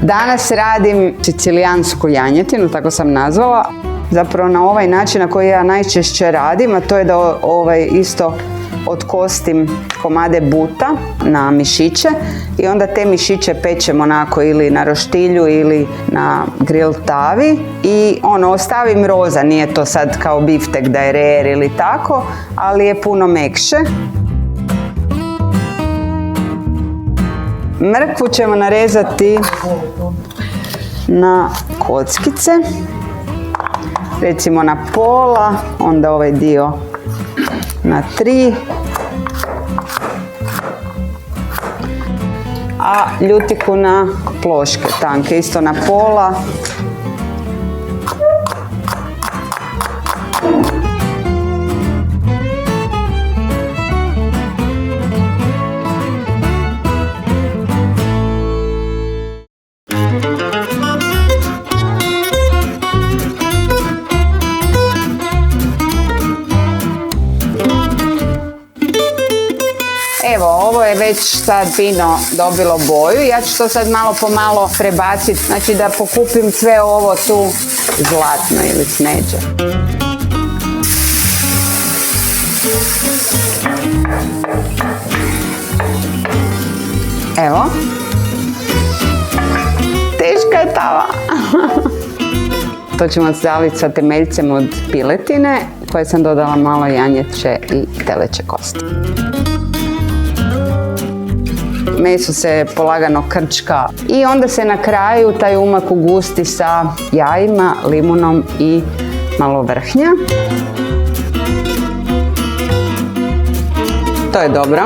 Danas radim sicilijansku janjetinu, tako sam nazvala. Zapravo na ovaj način na koji ja najčešće radim, a to je da isto otkostim komade buta na mišiće i onda te mišiće pečem onako ili na roštilju ili na grill tavi i ostavim roza, nije to sad kao biftek da je rare ili tako, ali je puno mekše. Mrkvu ćemo narezati na kockice, recimo na pola, onda ovaj dio na 3, a ljutiku na ploške tanke, isto na pola. Evo, ovo je već sad fino dobilo boju. Ja ću to sad malo po malo prebaciti, znači da pokupim sve ovo tu zlatno ili smeđe. Evo. Teška je tava. To ćemo zaliti sa temeljcem od piletine koje sam dodala malo janjeće i teleće kosti. Meso se polagano krčka i onda se na kraju taj umak ugusti sa jajima, limunom i malo vrhnja. To je dobro.